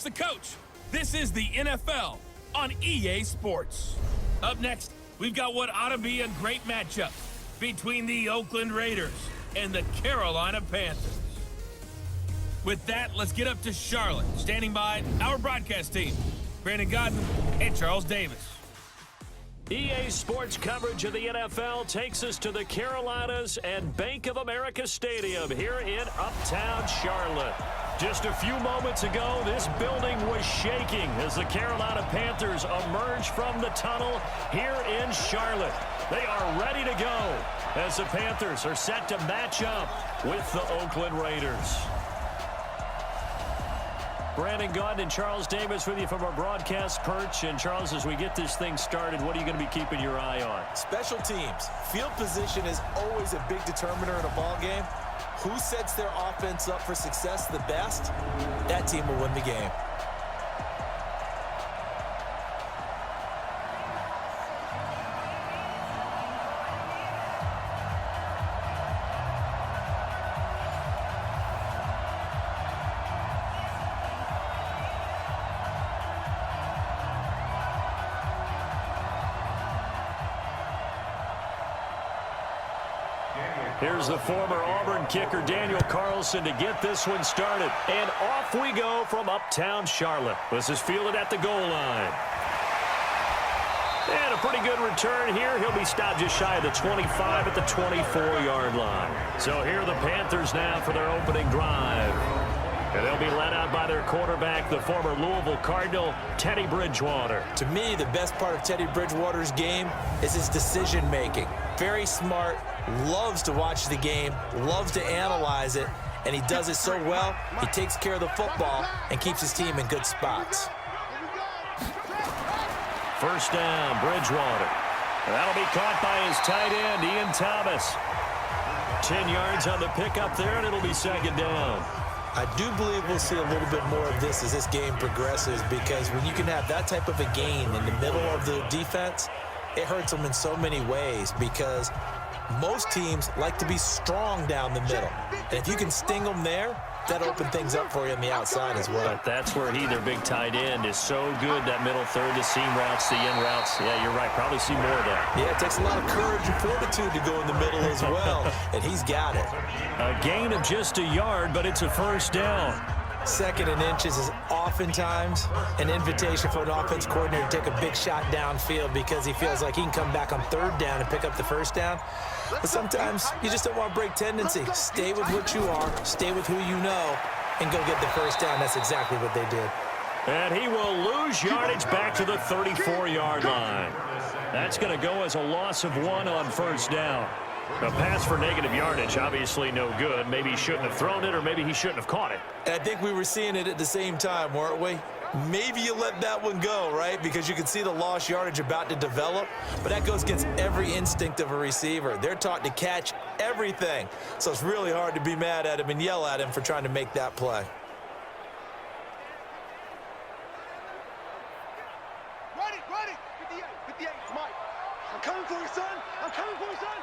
the coach. This is the NFL on EA Sports. Up next, we've got what ought to be a great matchup between the Oakland Raiders and the Carolina Panthers. With that, let's get up to Charlotte. Standing by, our broadcast team, Brandon Godden and Charles Davis. EA Sports coverage of the NFL takes us to the Carolinas and Bank of America Stadium here in Uptown Charlotte. Just a few moments ago, this building was shaking as the Carolina Panthers emerged from the tunnel here in Charlotte. They are ready to go as the Panthers are set to match up with the Oakland Raiders. Brandon Gaudin and Charles Davis with you from our broadcast perch. And Charles, as we get this thing started, what are you going to be keeping your eye on? Special teams. Field position is always a big determiner in a ball game. Who sets their offense up for success the best, that team will win the game. Here's the former Auburn kicker, Daniel Carlson, to get this one started. And off we go from Uptown Charlotte. This is fielded at the goal line. And a pretty good return here. He'll be stopped just shy of the 25 at the 24-yard line. So here are the Panthers now for their opening drive. And they'll be led out by their quarterback, the former Louisville Cardinal, Teddy Bridgewater. To me, the best part of Teddy Bridgewater's game is his decision-making. Very smart, loves to watch the game, loves to analyze it, and he does it so well, he takes care of the football and keeps his team in good spots. First down, Bridgewater. That'll be caught by his tight end, Ian Thomas. 10 yards on the pickup there, and it'll be second down. I do believe we'll see a little bit more of this as this game progresses, because when you can have that type of a gain in the middle of the defense, it hurts them in so many ways, because most teams like to be strong down the middle. And if you can sting them there, that opens things up for you on the outside as well. But that's where their big tight end, is so good, that middle third, the seam routes, the in routes. Yeah, you're right. Probably see more of that. Yeah, it takes a lot of courage and fortitude to go in the middle as well, and he's got it. A gain of just a yard, but it's a first down. Second and inches is oftentimes an invitation for an offense coordinator to take a big shot downfield because he feels like he can come back on third down and pick up the first down. But sometimes you just don't want to break tendency. Stay with what you are, stay with who you know, and go get the first down. That's exactly what they did. And he will lose yardage back to the 34-yard line. That's going to go as a loss of 1 on first down. A pass for negative yardage, obviously no good. Maybe he shouldn't have thrown it, or maybe he shouldn't have caught it. I think we were seeing it at the same time, weren't we? Maybe you let that one go, right? Because you can see the lost yardage about to develop. But that goes against every instinct of a receiver. They're taught to catch everything. So it's really hard to be mad at him and yell at him for trying to make that play. Ready. 58, Mike. I'm coming for you, son. I'm coming for you, son.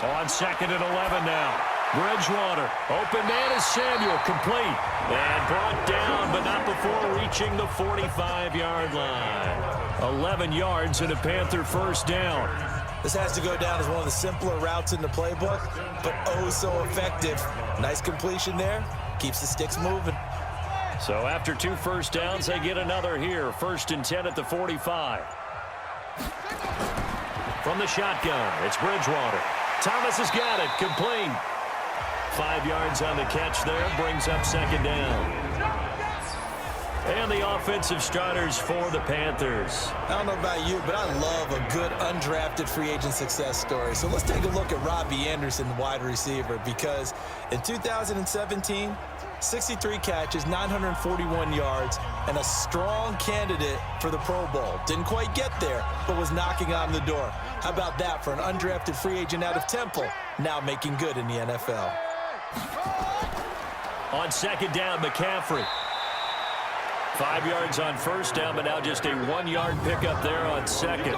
On second and 11 now. Bridgewater, open man is Samuel, complete. And brought down, but not before reaching the 45-yard line. 11 yards and a Panther first down. This has to go down as one of the simpler routes in the playbook, but oh so effective. Nice completion there. Keeps the sticks moving. So after 2 first downs, they get another here. First and 10 at the 45. From the shotgun, it's Bridgewater. Thomas has got it, complete. 5 yards on the catch there, brings up second down. And the offensive starters for the Panthers. I don't know about you, but I love a good undrafted free agent success story. So let's take a look at Robbie Anderson, wide receiver, because in 2017, 63 catches, 941 yards, and a strong candidate for the Pro Bowl. Didn't quite get there, but was knocking on the door. How about that for an undrafted free agent out of Temple, now making good in the NFL? On second down, McCaffrey. 5 yards on first down, but now just a 1-yard pickup there on second.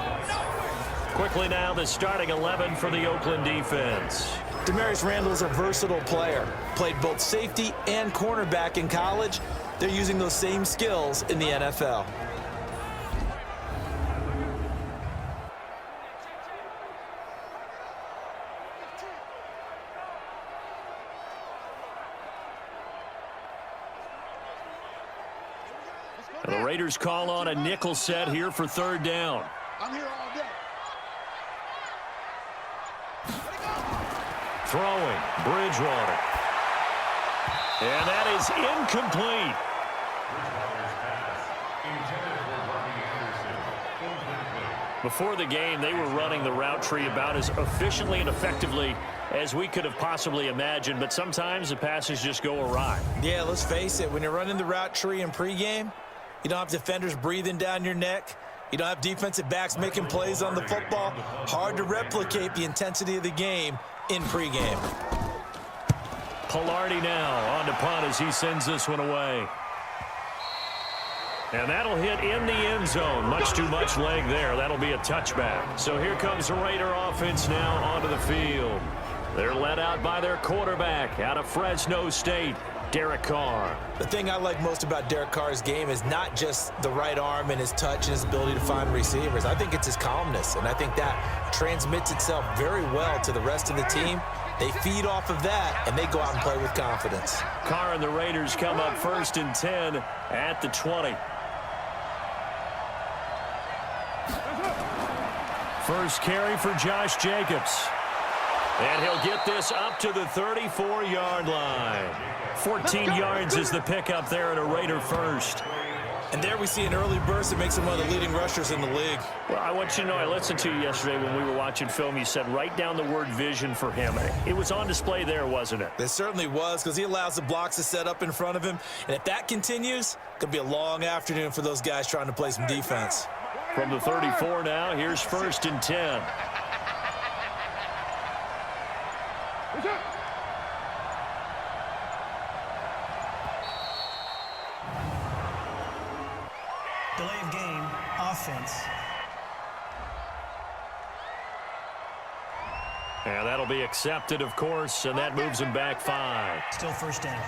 Quickly now, the starting 11 for the Oakland defense. Damarius Randall is a versatile player. Played both safety and cornerback in college. They're using those same skills in the NFL. The Raiders call on a nickel set here for third down. I'm here all day. Throwing, Bridgewater. And that is incomplete. Before the game, they were running the route tree about as efficiently and effectively as we could have possibly imagined, but sometimes the passes just go awry. Yeah, let's face it, when you're running the route tree in pregame, you don't have defenders breathing down your neck. You don't have defensive backs making plays on the football. Hard to replicate the intensity of the game in pregame. Pilardi now on to punt as he sends this one away. And that'll hit in the end zone. Much too much leg there. That'll be a touchback. So here comes the Raider offense now onto the field. They're led out by their quarterback out of Fresno State, Derek Carr. The thing I like most about Derek Carr's game is not just the right arm and his touch and his ability to find receivers. I think it's his calmness, and I think that transmits itself very well to the rest of the team. They feed off of that, and they go out and play with confidence. Carr and the Raiders come up 1st and 10 at the 20. First carry for Josh Jacobs. And he'll get this up to the 34-yard line. 14 yards is the pickup there at a Raider first. And there we see an early burst that makes him one of the leading rushers in the league. Well, I want you to know, I listened to you yesterday when we were watching film. You said write down the word vision for him. It was on display there, wasn't it? It certainly was, because he allows the blocks to set up in front of him. And if that continues, it could be a long afternoon for those guys trying to play some defense. From the 34 now, here's 1st and 10. Delay of game, offense. And that'll be accepted, of course, and that moves him back 5. Still first down.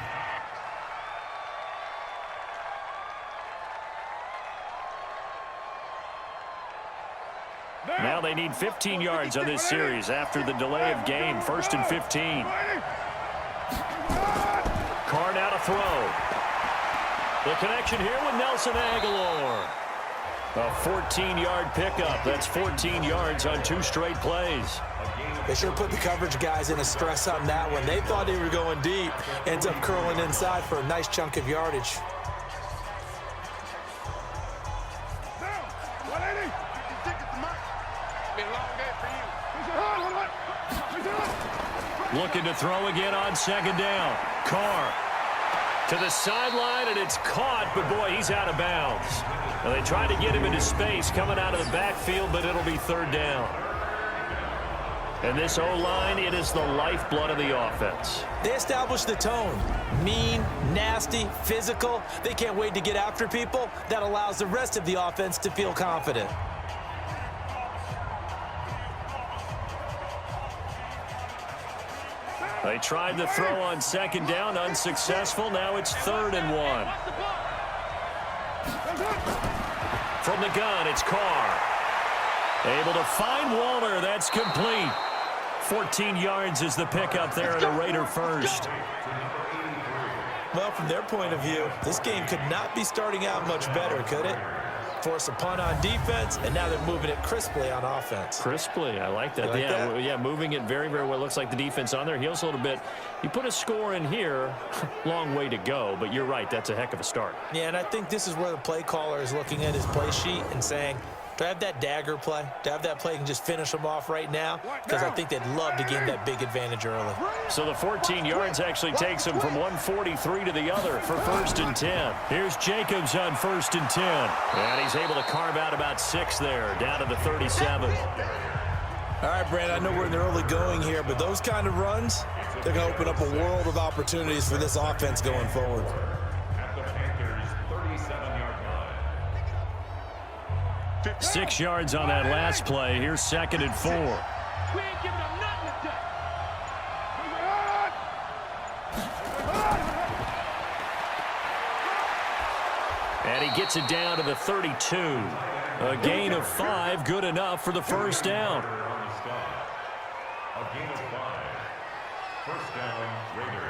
Now they need 15 yards on this series after the delay of game. 1st and 15. Carr now to throw. The connection here with Nelson Aguilar. A 14-yard pickup. That's 14 yards on 2 straight plays. They sure put the coverage guys in a stress on that one. They thought they were going deep. Ends up curling inside for a nice chunk of yardage. Looking to throw again on 2nd down. Carr to the sideline, and it's caught, but boy, he's out of bounds. Well, they tried to get him into space coming out of the backfield, but it'll be 3rd down. And this O-line, it is the lifeblood of the offense. They established the tone. Mean, nasty, physical. They can't wait to get after people. That allows the rest of the offense to feel confident. They tried to throw on 2nd down, unsuccessful. Now it's 3rd and 1. From the gun, it's Carr. Able to find Waller. That's complete. 14 yards is the pickup there at a Raider first. Well, from their point of view, this game could not be starting out much better, could it? Force a punt on defense, and now they're moving it crisply on offense. Crisply, I like that. You like that? Yeah, moving it very, very well. Looks like the defense on their heels a little bit. You put a score in here, long way to go, but you're right, that's a heck of a start. Yeah, and I think this is where the play caller is looking at his play sheet and saying, do I have that dagger play? Do I have that play and just finish them off right now? Because I think they'd love to gain that big advantage early. So the 14 yards actually takes them from 143 to the other for 1st and 10. Here's Jacobs on 1st and 10. And he's able to carve out about 6 there, down to the 37. All right, Brand, I know we're in the early going here, but those kind of runs, they're going to open up a world of opportunities for this offense going forward. At the Panthers' 37-yard line. 6 yards on that last play. Here's 2nd and 4. We ain't giving them nothing today. And he gets it down to the 32. A gain of 5, good enough for the first down. A gain of 5. First down, Raiders.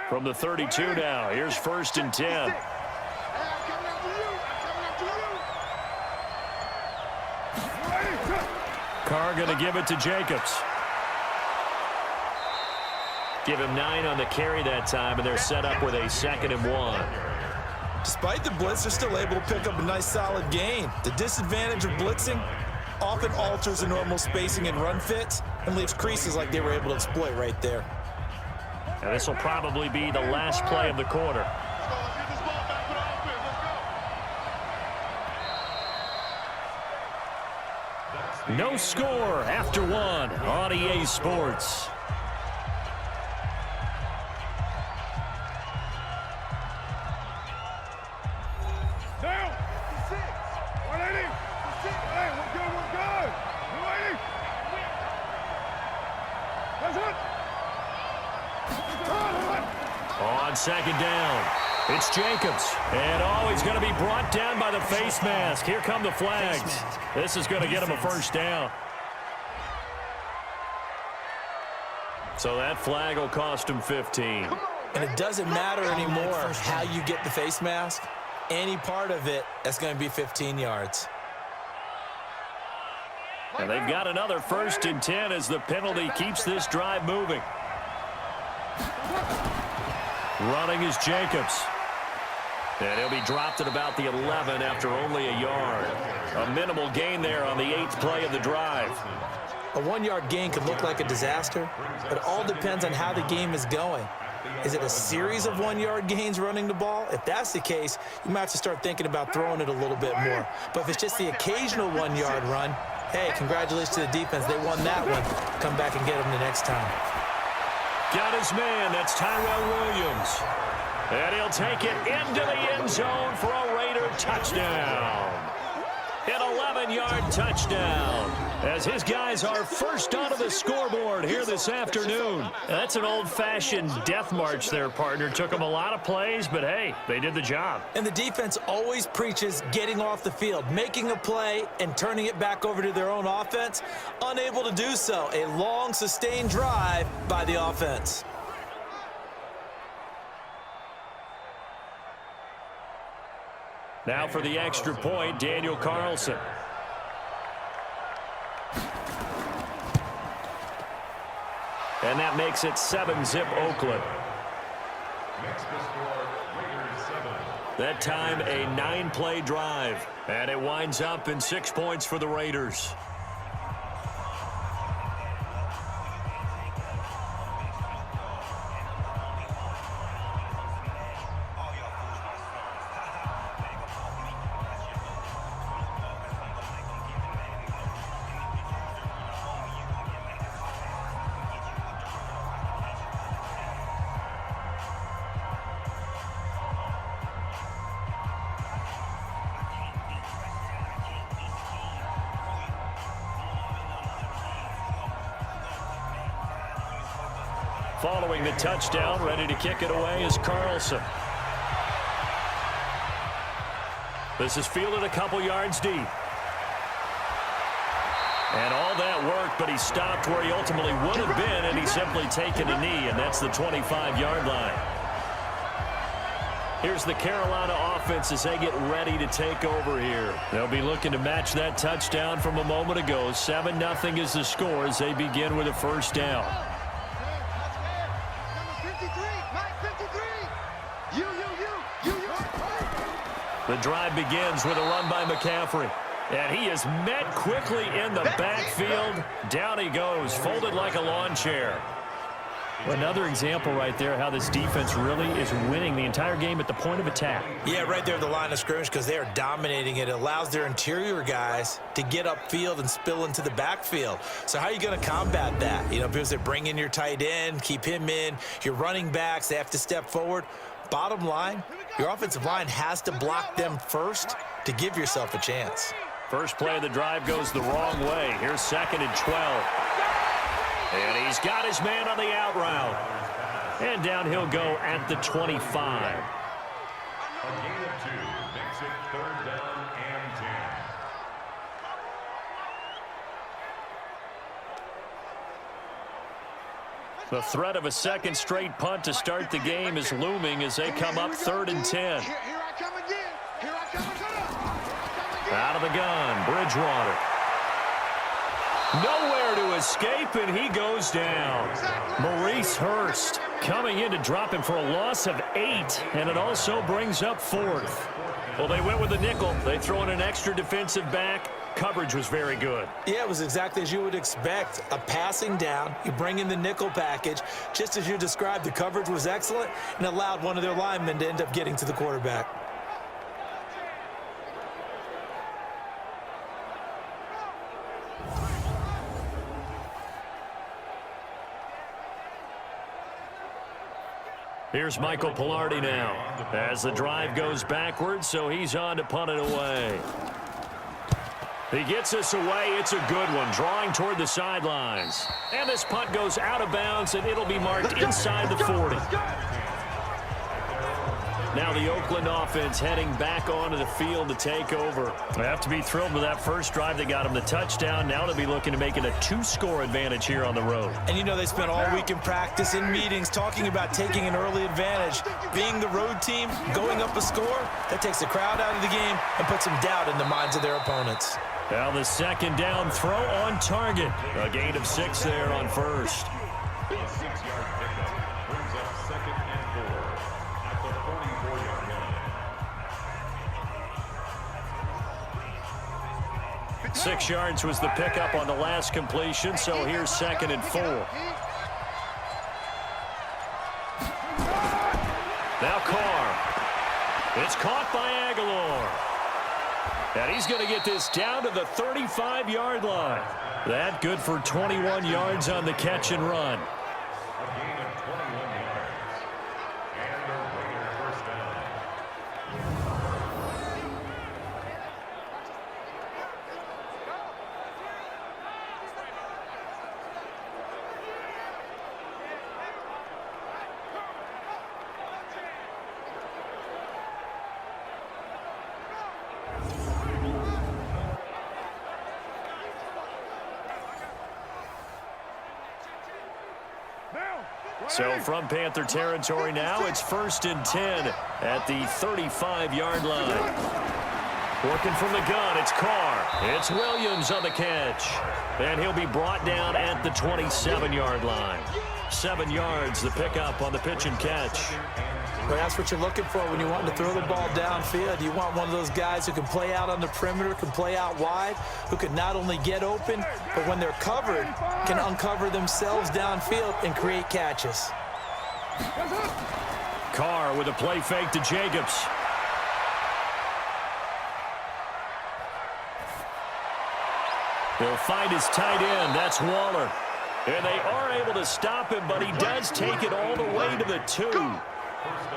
From the 32 now, here's 1st and 10. Carr going to give it to Jacobs. Give him 9 on the carry that time, and they're set up with a 2nd and 1. Despite the blitz, they're still able to pick up a nice solid gain. The disadvantage of blitzing often alters the normal spacing and run fits and leaves creases like they were able to exploit right there. And this will probably be the last play of the quarter. No score after 1 on EA Sports. Down. 6. 180. 6. Hey, we're good. 180. That's it. On 2nd down, it's Jacobs. And he's going to be brought down by the face mask. Here come the flags. This is going to get him a first down. So that flag will cost him 15. And it doesn't matter anymore how you get the face mask. Any part of it, that's going to be 15 yards. And they've got another 1st and 10 as the penalty keeps this drive moving. Running is Jacobs. And he'll be dropped at about the 11 after only a yard. A minimal gain there on the 8th play of the drive. A 1-yard gain could look like a disaster, but it all depends on how the game is going. Is it a series of 1-yard gains running the ball? If that's the case, you might have to start thinking about throwing it a little bit more. But if it's just the occasional 1-yard run, hey, congratulations to the defense. They won that one. Come back and get them the next time. Got his man. That's Tyrell Williams. And he'll take it into the end zone for a Raider touchdown. An 11-yard touchdown as his guys are first onto the scoreboard here this afternoon. That's an old-fashioned death march there, partner. Took them a lot of plays, but hey, they did the job. And the defense always preaches getting off the field, making a play, and turning it back over to their own offense. Unable to do so. A long, sustained drive by the offense. Now for the extra point, Daniel Carlson. And that makes it 7-zip Oakland. Next to score, Raiders 7. That time a 9-play drive. And it winds up in 6 points for the Raiders. Following the touchdown, ready to kick it away is Carlson. This is fielded a couple yards deep. And all that work, but he stopped where he ultimately would have been, and he's simply taken a knee, and that's the 25-yard line. Here's the Carolina offense as they get ready to take over here. They'll be looking to match that touchdown from a moment ago. 7-0 is the score as they begin with a first down. The drive begins with a run by McCaffrey. And he is met quickly in the backfield. Down he goes, folded like a lawn chair. Another example right there how this defense really is winning the entire game at the point of attack. Yeah, right there at the line of scrimmage because they are dominating it. It allows their interior guys to get upfield and spill into the backfield. So how are you going to combat that? You know, because they bring in your tight end, keep him in. Your running backs, they have to step forward. Bottom line, your offensive line has to block them first to give yourself a chance. First play of the drive goes the wrong way. Here's 2nd and 12. And he's got his man on the out route. And down he'll go at the 25. A gain of 2 makes it 3rd down and 10. The threat of a second straight punt to start the game is looming as they come up 3rd and 10. Here I come again. Here I come again. Out of the gun, Bridgewater. Nowhere to escape, and he goes down. Maurice Hurst coming in to drop him for a loss of 8, and it also brings up 4th. Well, they went with the nickel. They throw in an extra defensive back. Coverage was very good. Yeah, it was exactly as you would expect. A passing down, you bring in the nickel package. Just as you described, the coverage was excellent and allowed one of their linemen to end up getting to the quarterback. Here's Michael Pilardi now as the drive goes backwards, so he's on to punt it away. He gets us away. It's a good one, drawing toward the sidelines. And this punt goes out of bounds, and it'll be marked inside the 40. Now the Oakland offense heading back onto the field to take over. They have to be thrilled with that first drive. They got them the touchdown. Now they'll be looking to make it a 2-score advantage here on the road. And you know they spent all week in practice, in meetings, talking about taking an early advantage. Being the road team, going up a score, that takes the crowd out of the game and puts some doubt in the minds of their opponents. Now the second down throw on target. A gain of 6 there on first. A 6-yard pickup brings up 2nd and 4 at the 44-yard line. 6 yards was the pickup on the last completion, so here's 2nd and 4. Now Carr. It's caught by Aguilar. And he's going to get this down to the 35-yard line. That good for 21 yards on the catch and run. A gain of 21 yards. And a Raider first down. So from Panther territory now, it's 1st and 10 at the 35-yard line. Working from the gun, it's Carr. It's Williams on the catch. And he'll be brought down at the 27-yard line. 7 yards, the pickup on the pitch and catch. But that's what you're looking for when you want to throw the ball downfield. You want one of those guys who can play out on the perimeter, can play out wide, who can not only get open, but when they're covered, can uncover themselves downfield and create catches. Carr with a play fake to Jacobs. He'll find his tight end. That's Waller. And they are able to stop him, but he does take it all the way to the 2.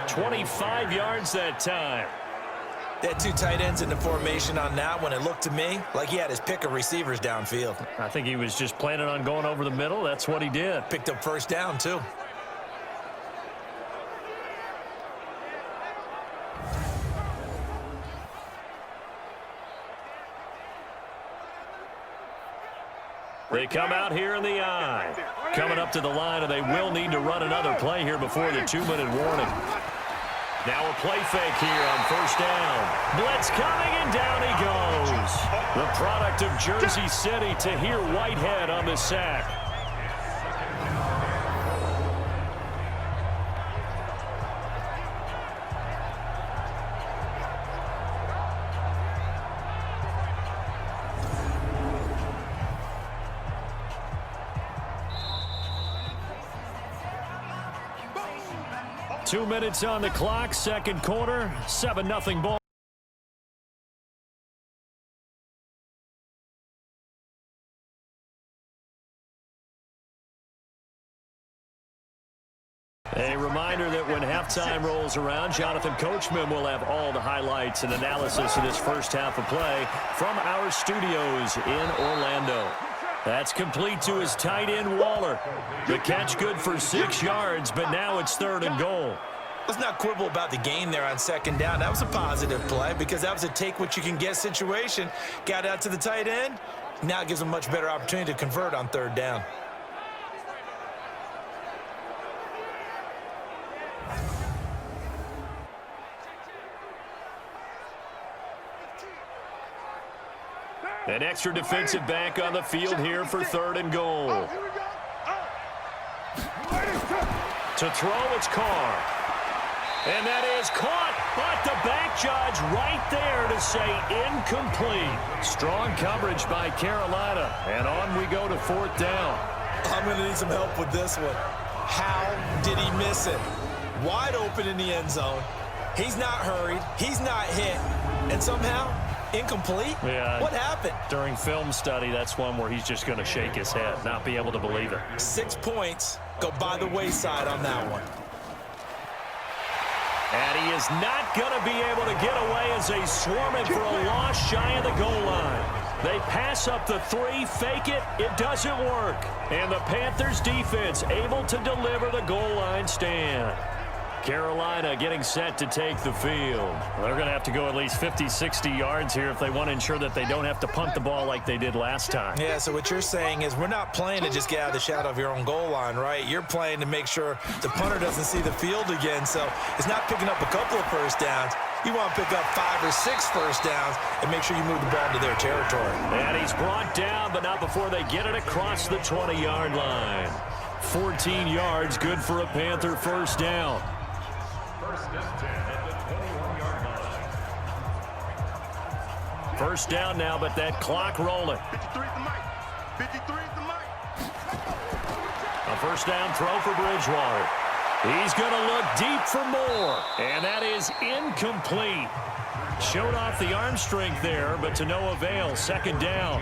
25 yards that time. They had 2 tight ends in the formation on that one. It looked to me like he had his pick of receivers downfield. I think he was just planning on going over the middle. That's what he did. Picked up first down, too. They come out here in the eye. Coming up to the line, and they will need to run another play here before the 2-minute warning. Now a play fake here on first down. Blitz coming, and down he goes. The product of Jersey City, Tahir Whitehead on the sack. Two minutes on the clock, second quarter, 7-0 ball. A reminder that when halftime rolls around, Jonathan Coachman will have all the highlights and analysis of this first half of play from our studios in Orlando. That's complete to his tight end, Waller. The catch good for 6 yards, but now it's 3rd and goal. Let's not quibble about the gain there on 2nd down. That was a positive play because that was a take-what-you-can-get situation. Got out to the tight end. Now it gives him a much better opportunity to convert on 3rd down. An extra defensive back on the field here for 3rd and goal. To throw, it's Carr. And that is caught, but the back judge right there to say incomplete. Strong coverage by Carolina, and on we go to 4th down. I'm going to need some help with this one. How did he miss it? Wide open in the end zone. He's not hurried. He's not hit. And somehow, incomplete? Yeah. What happened? During film study, that's one where he's just going to shake his head, not be able to believe it. 6 points go by the wayside on that one. And he is not going to be able to get away as they swarm him for a loss shy of the goal line. They pass up the 3, fake it, it doesn't work. And the Panthers defense able to deliver the goal line stand. Carolina getting set to take the field. They're going to have to go at least 50, 60 yards here if they want to ensure that they don't have to punt the ball like they did last time. Yeah, so what you're saying is we're not playing to just get out of the shadow of your own goal line, right? You're playing to make sure the punter doesn't see the field again. So it's not picking up a couple of first downs. You want to pick up 5 or 6 first downs and make sure you move the ball into their territory. And he's brought down, but not before they get it across the 20-yard line. 14 yards, good for a Panther first down. First down now, but that clock rolling. 53 at the mic. 53 at the mic. A first down throw for Bridgewater. He's going to look deep for more, and that is incomplete. Showed off the arm strength there, but to no avail. 2nd down.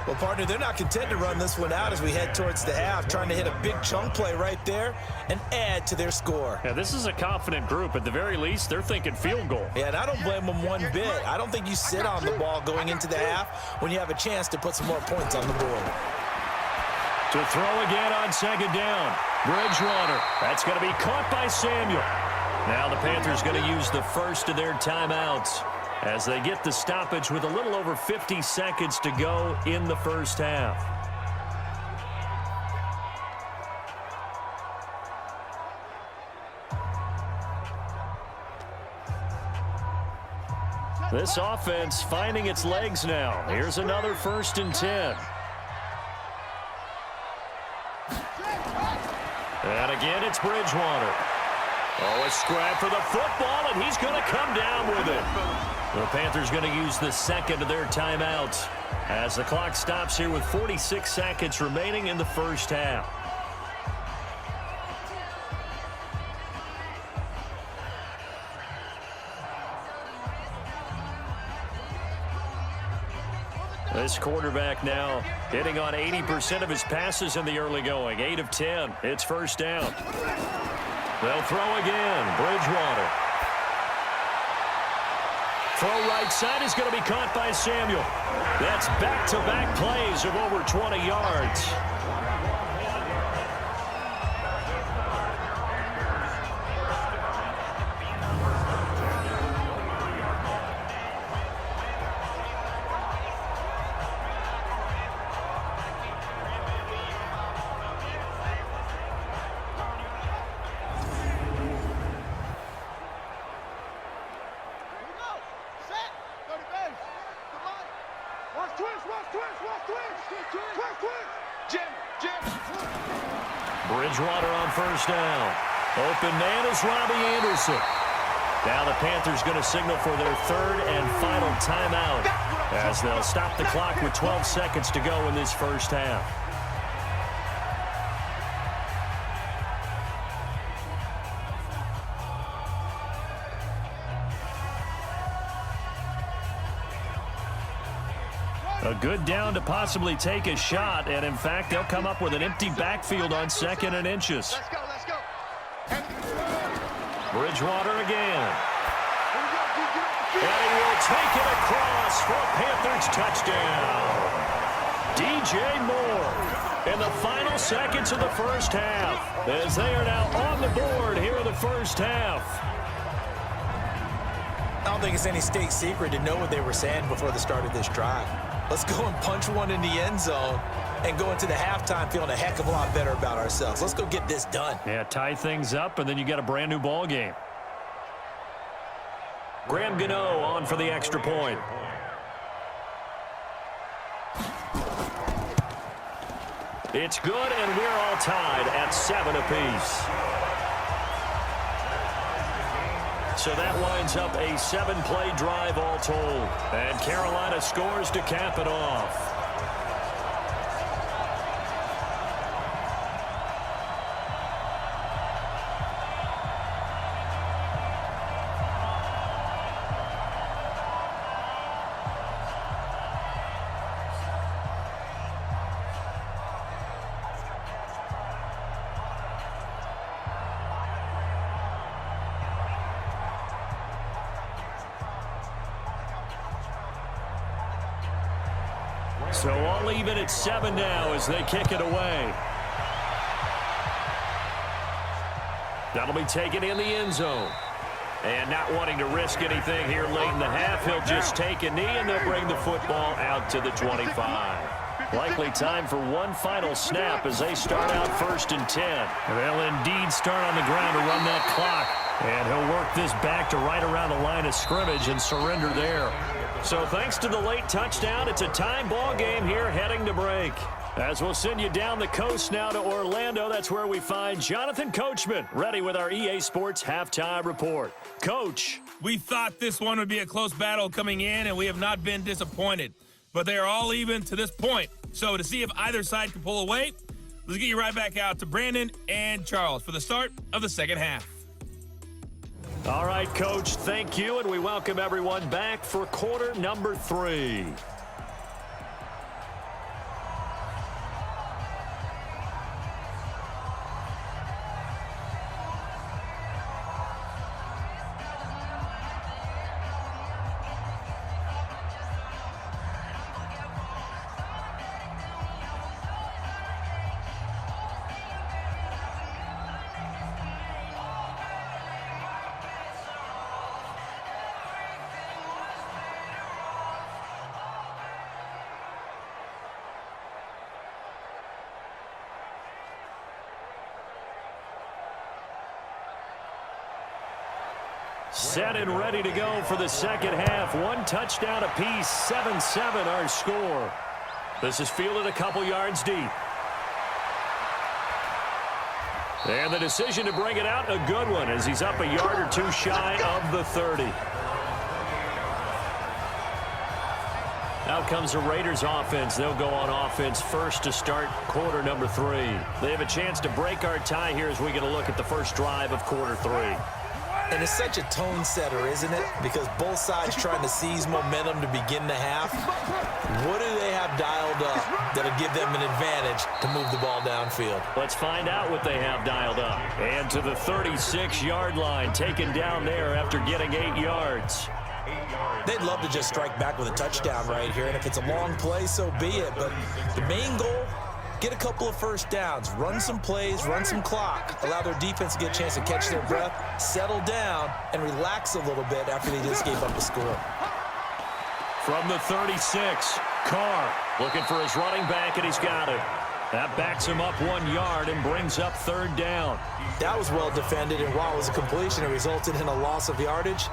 Well, partner, they're not content to run this one out as we head towards the half, trying to hit a big chunk play right there and add to their score. Yeah, this is a confident group. At the very least, they're thinking field goal. Yeah, and I don't blame them one bit. I don't think you sit on the ball going into the half when you have a chance to put some more points on the board. To throw again on 2nd down. Bridgewater. That's going to be caught by Samuel. Now the Panthers going to use the first of their timeouts as they get the stoppage with a little over 50 seconds to go in the first half. This offense finding its legs now. Here's another 1st and 10. And again, it's Bridgewater. Oh, a scrap for the football, and he's going to come down with it. The Panthers going to use the second of their timeouts as the clock stops here with 46 seconds remaining in the first half. This quarterback now hitting on 80% of his passes in the early going. 8 of 10. It's first down. They'll throw again. Bridgewater. Throw right side is going to be caught by Samuel. That's back-to-back plays of over 20 yards. Bridgewater on first down. Open man is Robbie Anderson. Now the Panthers going to signal for their 3rd and final timeout as they'll stop the clock with 12 seconds to go in this first half. A good down to possibly take a shot, and in fact, they'll come up with an empty backfield on 2nd and inches. Let's go, let's go. Bridgewater again. And he will take it across for a Panthers touchdown. DJ Moore in the final seconds of the first half, as they are now on the board here in the first half. I don't think it's any state secret to know what they were saying before the start of this drive. Let's go and punch one in the end zone and go into the halftime feeling a heck of a lot better about ourselves. Let's go get this done. Yeah, tie things up, and then you get a brand new ball game. Graham Gano on for the extra point. It's good, and we're all tied at 7 apiece. So that winds up a 7-play drive all told. And Carolina scores to cap it off. So all even at 7 now as they kick it away. That'll be taken in the end zone. And not wanting to risk anything here late in the half, he'll just take a knee and they'll bring the football out to the 25. Likely time for one final snap as they start out 1st and 10. They'll indeed start on the ground to run that clock. And he'll work this back to right around the line of scrimmage and surrender there. So thanks to the late touchdown, it's a time ball game here heading to break. As we'll send you down the coast now to Orlando, that's where we find Jonathan Coachman ready with our EA Sports halftime report. Coach. We thought this one would be a close battle coming in, and we have not been disappointed. But they are all even to this point. So to see if either side can pull away, let's get you right back out to Brandon and Charles for the start of the second half. All right, Coach, thank you, and we welcome everyone back for quarter number 3. Set and ready to go for the second half. One touchdown apiece, 7-7 our score. This is fielded a couple yards deep. And the decision to bring it out, a good one, as he's up a yard or two shy of the 30. Out comes the Raiders offense. They'll go on offense first to start quarter number 3. They have a chance to break our tie here as we get a look at the first drive of quarter 3. And it's such a tone setter, isn't it? Because both sides trying to seize momentum to begin the half. What do they have dialed up that'll give them an advantage to move the ball downfield? Let's find out what they have dialed up. And to the 36-yard line, taken down there after getting 8 yards. They'd love to just strike back with a touchdown right here, and if it's a long play, so be it. But the main goal, get a couple of first downs, run some plays, run some clock, allow their defense to get a chance to catch their breath, settle down, and relax a little bit after they just gave up a score. From the 36, Carr looking for his running back, and he's got it. That backs him up 1 yard and brings up 3rd down. That was well defended, and while it was a completion, it resulted in a loss of yardage.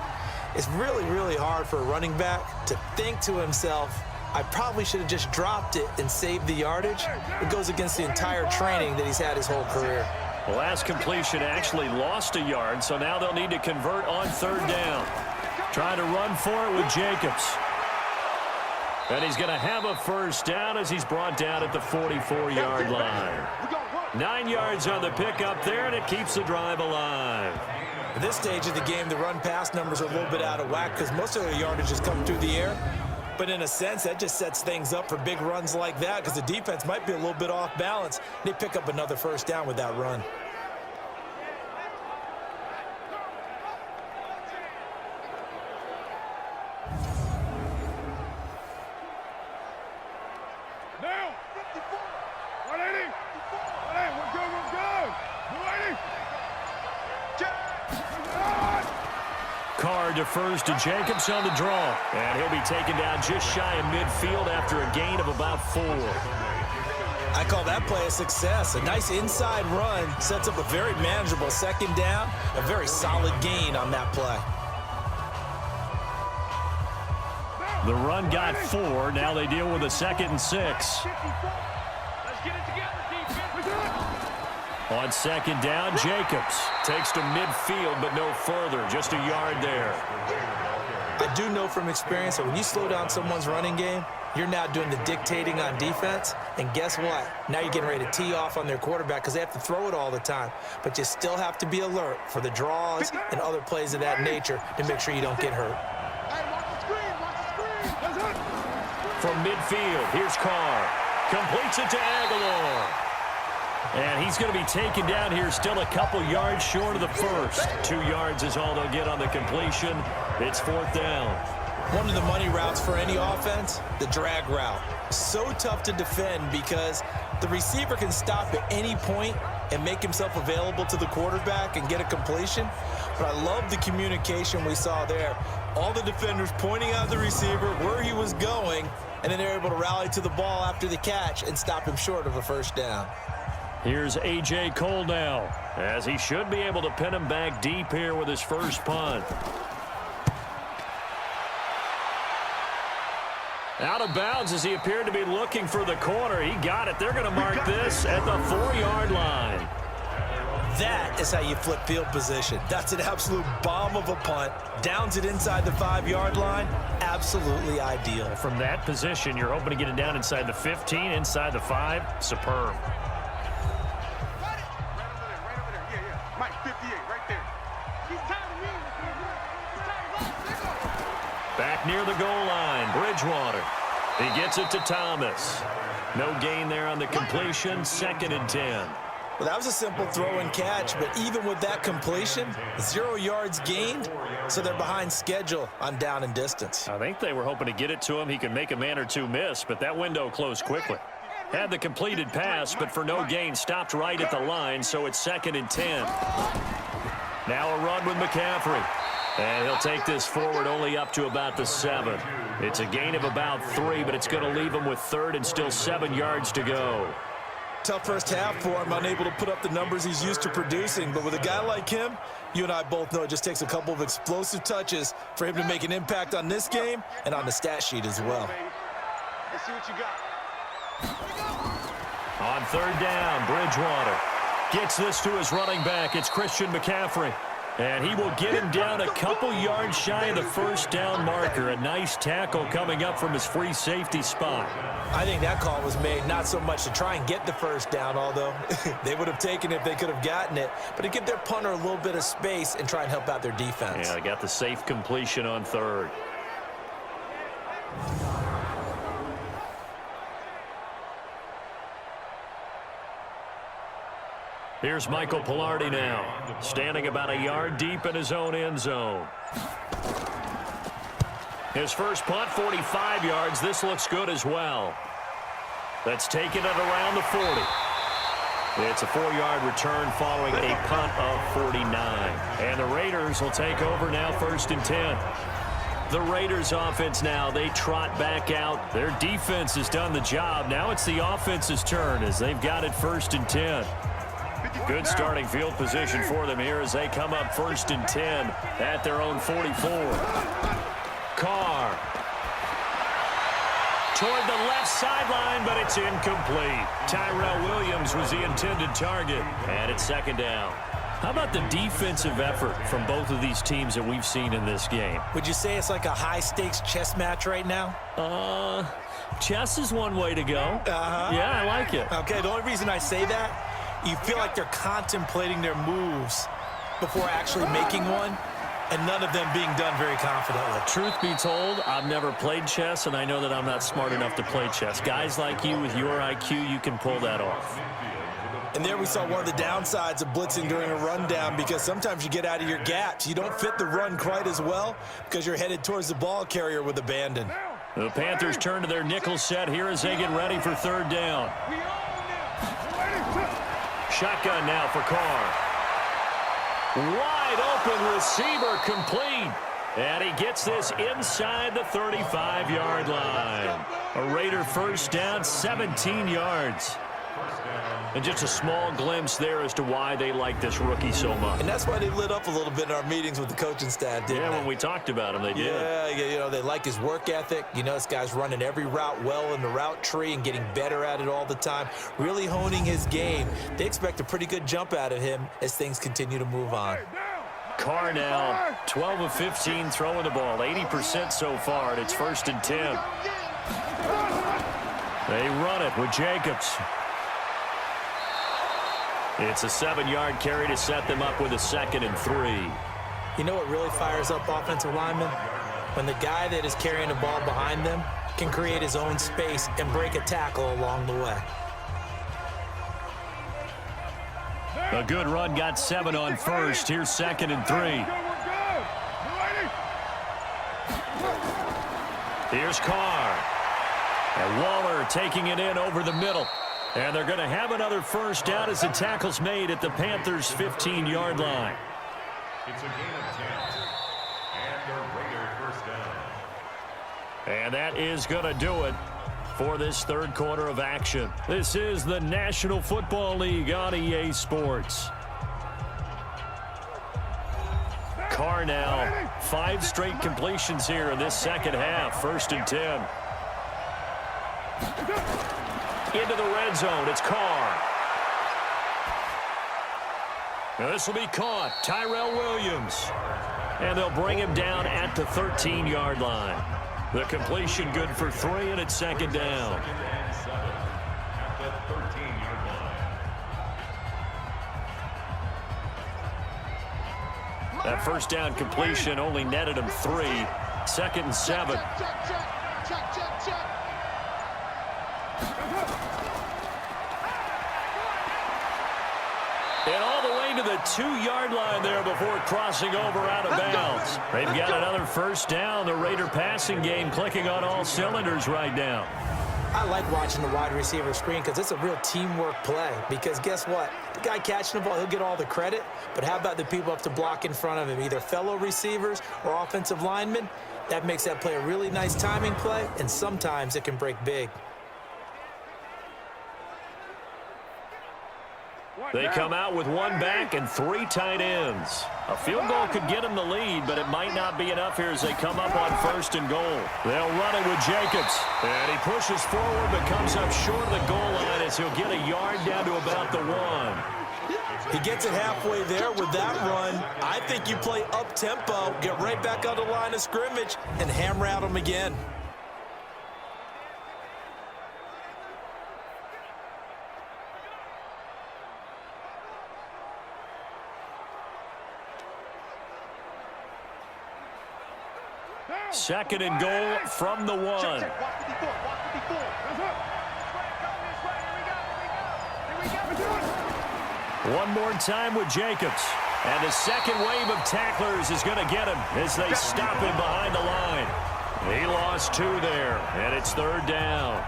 It's really, really hard for a running back to think to himself, I probably should have just dropped it and saved the yardage. It goes against the entire training that he's had his whole career. The last completion actually lost a yard, so now they'll need to convert on 3rd down. Trying to run for it with Jacobs. And he's going to have a first down as he's brought down at the 44-yard line. 9 yards on the pickup there, and it keeps the drive alive. At this stage of the game, the run-pass numbers are a little bit out of whack because most of their yardage is coming through the air. But in a sense, that just sets things up for big runs like that because the defense might be a little bit off balance. They pick up another first down with that run. Now, Carr defers to Jacobs on the draw. And he'll be taken down just shy of midfield after a gain of about 4. I call that play a success. A nice inside run sets up a very manageable second down. A very solid gain on that play. The run got 4. Now they deal with a 2nd and 6. Let's get it together, defense. On 2nd down, Jacobs takes to midfield, but no further. Just a yard there. I do know from experience that when you slow down someone's running game, you're now doing the dictating on defense. And guess what? Now you're getting ready to tee off on their quarterback because they have to throw it all the time. But you still have to be alert for the draws and other plays of that nature to make sure you don't get hurt. Hey, watch the screen, watch the screen. Let's hit. From midfield, here's Carr. Completes it to Aguilar. And he's going to be taken down here, still a couple yards short of the first. 2 yards is all they'll get on the completion. It's 4th down. One of the money routes for any offense, the drag route. So tough to defend because the receiver can stop at any point and make himself available to the quarterback and get a completion. But I love the communication we saw there. All the defenders pointing out the receiver, where he was going, and then they're able to rally to the ball after the catch and stop him short of a first down. Here's A.J. Cole now, as he should be able to pin him back deep here with his first punt. Out of bounds as he appeared to be looking for the corner. He got it. They're going to mark this at the 4-yard line. That is how you flip field position. That's an absolute bomb of a punt. Downs it inside the 5-yard line. Absolutely ideal. From that position, you're hoping to get it down inside the 15, inside the 5. Superb. Mike, 58, right there. He's tired of me. He's tired of us. Back near the goal line, Bridgewater. He gets it to Thomas. No gain there on the completion, 2nd and 10. Well, that was a simple throw and catch, but even with that completion, 0 yards gained, so they're behind schedule on down and distance. I think they were hoping to get it to him. He could make a man or two miss, but that window closed quickly. Had the completed pass, but for no gain, stopped right at the line, so it's 2nd and 10. Now a run with McCaffrey. And he'll take this forward only up to about the 7. It's a gain of about 3, but it's going to leave him with 3rd and still 7 yards to go. Tough first half for him, unable to put up the numbers he's used to producing. But with a guy like him, you and I both know it just takes a couple of explosive touches for him to make an impact on this game and on the stat sheet as well. Let's see what you got. On 3rd down, Bridgewater gets this to his running back. It's Christian McCaffrey. And he will get him down a couple yards shy of the first down marker. A nice tackle coming up from his free safety spot. I think that call was made not so much to try and get the first down, although they would have taken it if they could have gotten it, but to give their punter a little bit of space and try and help out their defense. Yeah, they got the safe completion on 3rd. Here's Michael Pilardi now, standing about a yard deep in his own end zone. His first punt, 45 yards. This looks good as well. That's taken at around the 40. It's a 4-yard return following a punt of 49. And the Raiders will take over now, 1st and 10. The Raiders offense now, they trot back out. Their defense has done the job. Now it's the offense's turn as they've got it 1st and 10. Good starting field position for them here as they come up 1st and 10 at their own 44. Carr toward the left sideline, but it's incomplete. Tyrell Williams was the intended target, and it's 2nd down. How about the defensive effort from both of these teams that we've seen in this game? Would you say it's like a high-stakes chess match right now? Chess is one way to go. Yeah, I like it. Okay, the only reason I say that, you feel like they're contemplating their moves before actually making one, and none of them being done very confidently. Truth be told, I've never played chess, and I know that I'm not smart enough to play chess. Guys like you with your IQ, you can pull that off. And there we saw one of the downsides of blitzing during a rundown, because sometimes you get out of your gaps. You don't fit the run quite as well because you're headed towards the ball carrier with abandon. The Panthers turn to their nickel set here as they get ready for 3rd down. Shotgun now for Carr. Wide open receiver complete. And he gets this inside the 35-yard line. A Raider first down, 17 yards. And just a small glimpse there as to why they like this rookie so much. And that's why they lit up a little bit in our meetings with the coaching staff, didn't they? Yeah, when we talked about him, they did. Yeah, you know, they like his work ethic. You know, this guy's running every route well in the route tree and getting better at it all the time, really honing his game. They expect a pretty good jump out of him as things continue to move on. Carr now, 12 of 15 throwing the ball, 80% so far, and it's 1st and 10. They run it with Jacobs. It's a 7-yard carry to set them up with a 2nd and 3. You know what really fires up offensive linemen? When the guy that is carrying the ball behind them can create his own space and break a tackle along the way. A good run, got 7 on first. Here's 2nd and 3. Here's Carr. And Waller taking it in over the middle. And they're going to have another first down as the tackle's made at the Panthers' 15-yard line. It's a gain of 10. And the Raider first down. And that is going to do it for this third quarter of action. This is the National Football League on EA Sports. Carr now, 5 straight completions here in this second half. 1st and 10. Into the red zone, it's Carr. Now this will be caught, Tyrell Williams. And they'll bring him down at the 13-yard line. The completion good for 3, and it's 2nd down. 2nd and 7 at the 13-yard line. That first down completion only netted him 3. 2nd and 7. And all the way to the 2-yard line there before crossing over out of bounds. They've got another first down. The Raider passing game clicking on all cylinders right now. I like watching the wide receiver screen because it's a real teamwork play. Because guess what? The guy catching the ball, he'll get all the credit. But how about the people up to block in front of him, either fellow receivers or offensive linemen? That makes that play a really nice timing play, and sometimes it can break big. They come out with 1 back and 3 tight ends. A field goal could get them the lead, but it might not be enough here as they come up on 1st and goal. They'll run it with Jacobs. And he pushes forward but comes up short of the goal line as he'll get a yard down to about the 1. He gets it halfway there with that run. I think you play up-tempo, get right back on the line of scrimmage, and hammer out him again. Second and goal from the 1. One more time with Jacobs. And the second wave of tacklers is going to get him as they stop him behind the line. He lost 2 there, and it's 3rd down.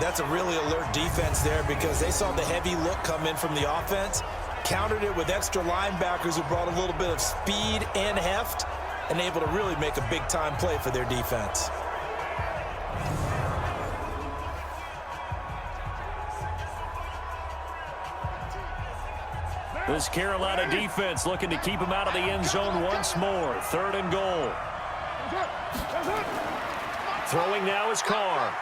That's a really alert defense there because they saw the heavy look come in from the offense, countered it with extra linebackers who brought a little bit of speed and heft, and able to really make a big-time play for their defense. This Carolina defense looking to keep him out of the end zone once more. 3rd and goal. Throwing now is Carr.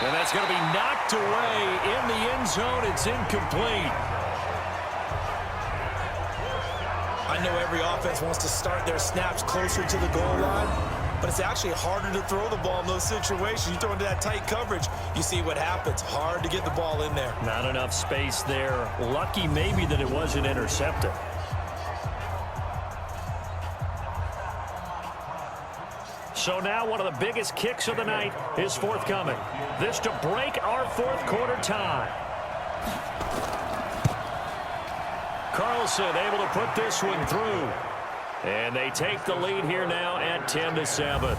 And that's going to be knocked away in the end zone. It's incomplete. I know every offense wants to start their snaps closer to the goal line, but it's actually harder to throw the ball in those situations. You throw into that tight coverage, you see what happens. Hard to get the ball in there. Not enough space there. Lucky maybe that it wasn't intercepted. So now one of the biggest kicks of the night is forthcoming. This to break our 4th quarter tie. Carlson able to put this one through. And they take the lead here now at 10-7.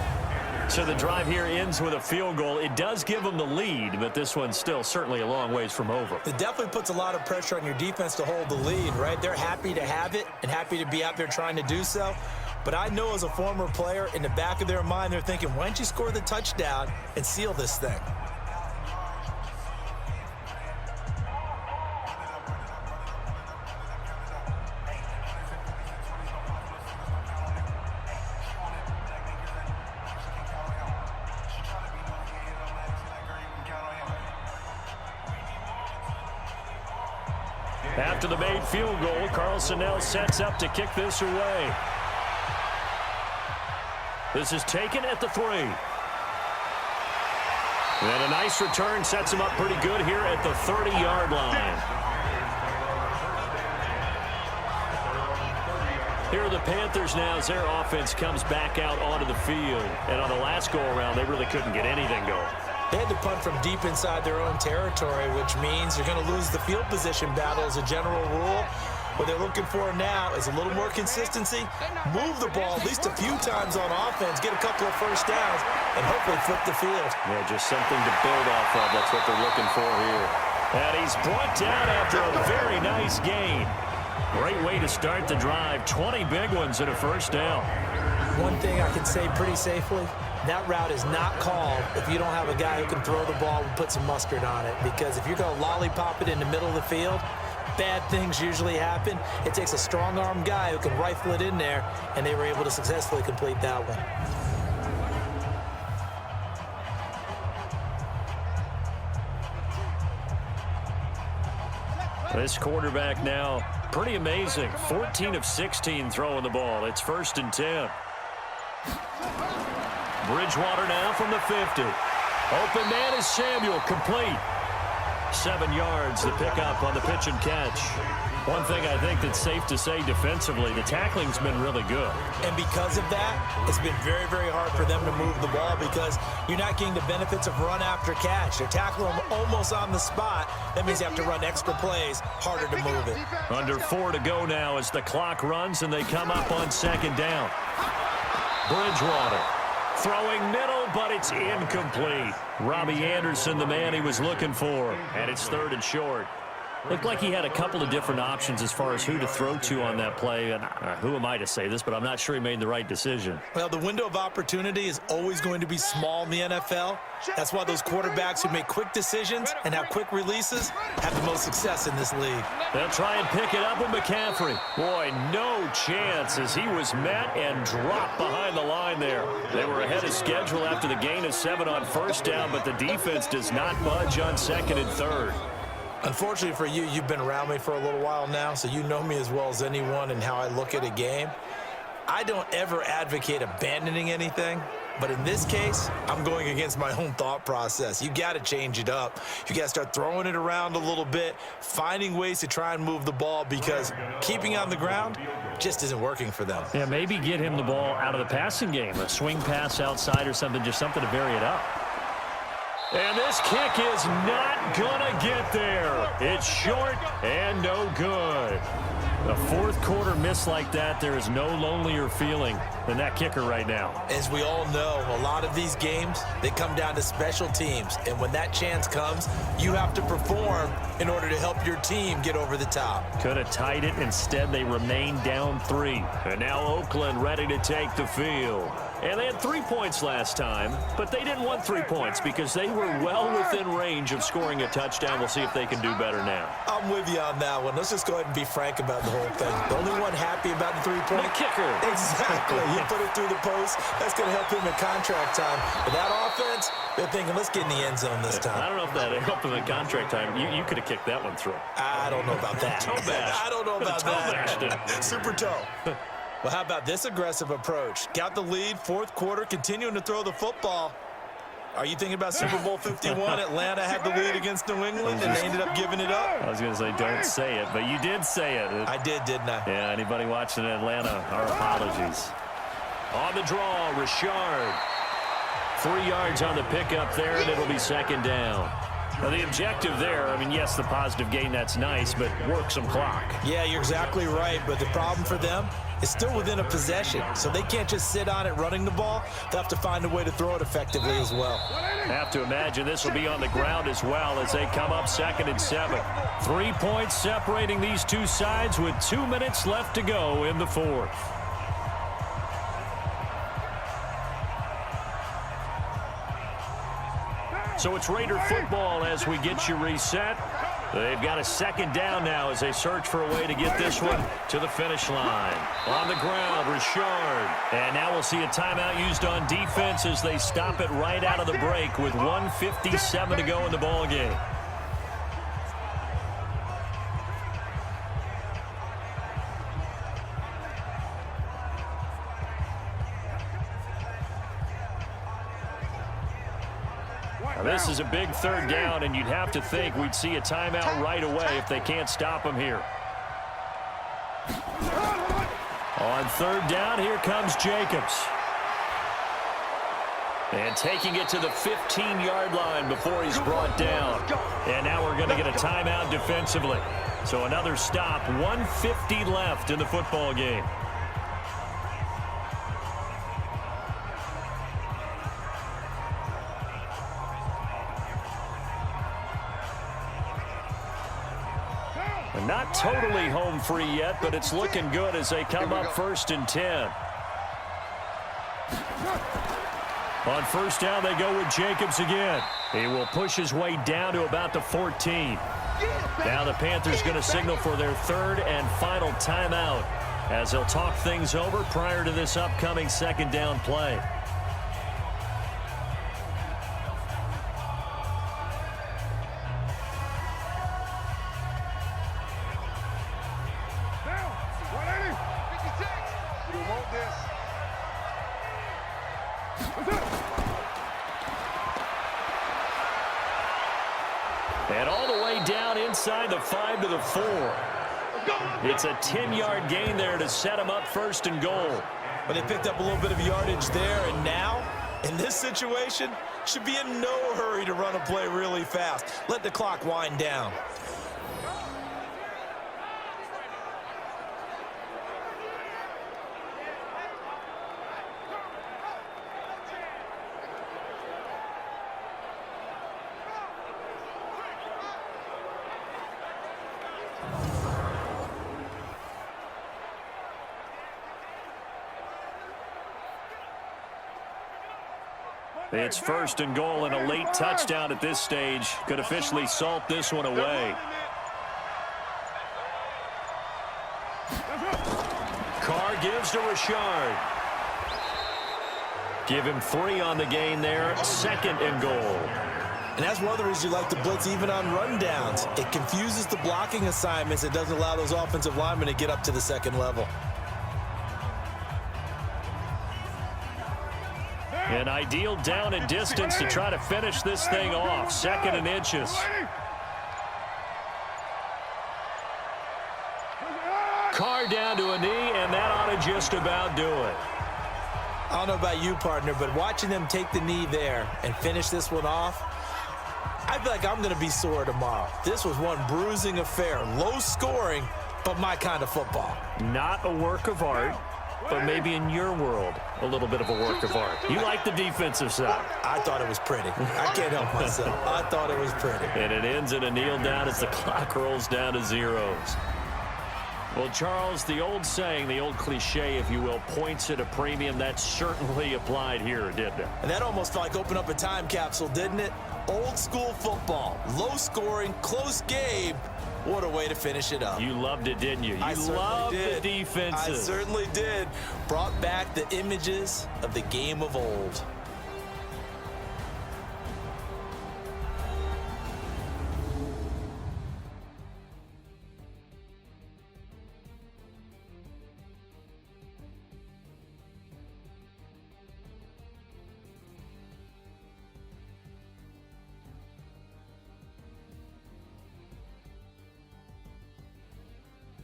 So the drive here ends with a field goal. It does give them the lead, but this one's still certainly a long ways from over. It definitely puts a lot of pressure on your defense to hold the lead, right? They're happy to have it and happy to be out there trying to do so. But I know as a former player, in the back of their mind, they're thinking, why don't you score the touchdown and seal this thing? After the made field goal, Carlson now sets up to kick this away. This is taken at the 3. And a nice return sets him up pretty good here at the 30-yard line. Here are the Panthers now as their offense comes back out onto the field. And on the last go-around, they really couldn't get anything going. They had to punt from deep inside their own territory, which means you're going to lose the field position battle as a general rule. What they're looking for now is a little more consistency, move the ball at least a few times on offense, get a couple of first downs, and hopefully flip the field. Yeah, just something to build off of. That's what they're looking for here. And he's brought down after a very nice gain. Great way to start the drive. 20 big ones and a first down. One thing I can say pretty safely, that route is not called if you don't have a guy who can throw the ball and put some mustard on it. Because if you're going to lollipop it in the middle of the field, bad things usually happen. It takes a strong-arm guy who can rifle it in there, and they were able to successfully complete that one. This quarterback now, pretty amazing. 14 of 16 throwing the ball. It's 1st and 10. Bridgewater now from the 50. Open man is Samuel, complete. 7 yards, the pickup on the pitch and catch. One thing I think that's safe to say defensively, the tackling's been really good. And because of that, it's been very, very hard for them to move the ball because you're not getting the benefits of run after catch. They're tackling them almost on the spot. That means you have to run extra plays, harder to move it. Under 4 to go now as the clock runs and they come up on 2nd down. Bridgewater throwing middle, but it's incomplete. Robbie Anderson, the man he was looking for, and it's 3rd and short. Looked like he had a couple of different options as far as who to throw to on that play. And who am I to say this, but I'm not sure he made the right decision. Well, the window of opportunity is always going to be small in the NFL. That's why those quarterbacks who make quick decisions and have quick releases have the most success in this league. They'll try and pick it up with McCaffrey. Boy, no chance as he was met and dropped behind the line there. They were ahead of schedule after the gain of 7 on 1st down, but the defense does not budge on 2nd and 3rd. Unfortunately for you, you've been around me for a little while now, so you know me as well as anyone and how I look at a game. I don't ever advocate abandoning anything, but in this case, I'm going against my own thought process. You got to change it up. You got to start throwing it around a little bit, finding ways to try and move the ball because keeping on the ground just isn't working for them. Yeah, maybe get him the ball out of the passing game, a swing pass outside or something, just something to vary it up. And this kick is not gonna get there. It's short and no good. A 4th quarter miss like that, there is no lonelier feeling than that kicker right now. As we all know, a lot of these games, they come down to special teams. And when that chance comes, you have to perform in order to help your team get over the top. Could have tied it. Instead, they remain down 3. And now Oakland ready to take the field. And they had 3 points last time, but they didn't want 3 points because they were well within range of scoring a touchdown. We'll see if they can do better now. I'm with you on that one. Let's just go ahead and be frank about the whole thing. The only one happy about the 3-point the kicker. Exactly. He put it through the post. That's going to help him in contract time. But that offense, they're thinking, let's get in the end zone this time. I don't know if that helped him in contract time. You could have kicked that one through. I don't know about that. Toe bash. I don't know about that. Bashed Super toe. Well, how about this aggressive approach? Got the lead, 4th quarter, continuing to throw the football. Are you thinking about Super Bowl 51? Atlanta had the lead against New England, and they ended up giving it up? I was going to say, don't say it, but you did say it. I did, didn't I? Yeah, anybody watching in Atlanta, our apologies. On the draw, Richard. 3 yards on the pickup there, and it'll be 2nd down. Now, the objective there, I mean, yes, the positive gain, that's nice, but work some clock. Yeah, you're exactly right, but the problem for them is still within a possession, so they can't just sit on it running the ball. They'll have to find a way to throw it effectively as well. Have to imagine this will be on the ground as well as they come up 2nd and 7. 3 points separating these two sides with 2 minutes left to go in the 4th. So it's Raider football as we get you reset. They've got a 2nd down now as they search for a way to get this one to the finish line. On the ground, Richard. And now we'll see a timeout used on defense as they stop it right out of the break with 1:57 to go in the ball game. This is a big 3rd down, and you'd have to think we'd see a timeout right away if they can't stop them here. On 3rd down, here comes Jacobs. And taking it to the 15-yard line before he's brought down. And now we're going to get a timeout defensively. So another stop, 1:50 left in the football game. Not totally home free yet, but it's looking good as they come up 1st and 10. On 1st down, they go with Jacobs again. He will push his way down to about the 14. Now the Panthers going to signal for their 3rd and final timeout as they'll talk things over prior to this upcoming 2nd down play. And all the way down inside the 5 to the 4. It's a 10-yard gain there to set them up 1st and goal. But they picked up a little bit of yardage there, and now, in this situation, should be in no hurry to run a play really fast. Let the clock wind down. It's 1st and goal, and a late touchdown at this stage could officially salt this one away. Carr gives to Richard. Give him 3 on the gain there, 2nd and goal. And that's one of the reasons you like to blitz even on rundowns. It confuses the blocking assignments. It doesn't allow those offensive linemen to get up to the 2nd level. An ideal down and distance to try to finish this thing off. 2nd and inches. Carr down to a knee, and that ought to just about do it. I don't know about you, partner, but watching them take the knee there and finish this one off, I feel like I'm going to be sore tomorrow. This was one bruising affair. Low scoring, but my kind of football. Not a work of art, but maybe in your world, a little bit of a work of art. You like the defensive side. I thought it was pretty. I can't help myself. I thought it was pretty. And it ends in a kneel down as the clock rolls down to zeros. Well, Charles, the old saying, the old cliche, if you will, points at a premium, that certainly applied here, didn't it? And that almost felt like open up a time capsule, didn't it? Old school football, low scoring, close game. What a way to finish it up. You loved it, didn't you? You loved the defenses. I certainly did. Brought back the images of the game of old.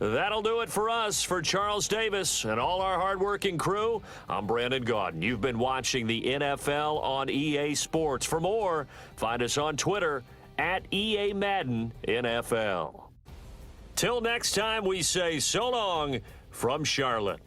That'll do it for us. For Charles Davis and all our hardworking crew, I'm Brandon Gaudin. You've been watching the NFL on EA Sports. For more, find us on Twitter at EA Madden NFL. Till next time, we say so long from Charlotte.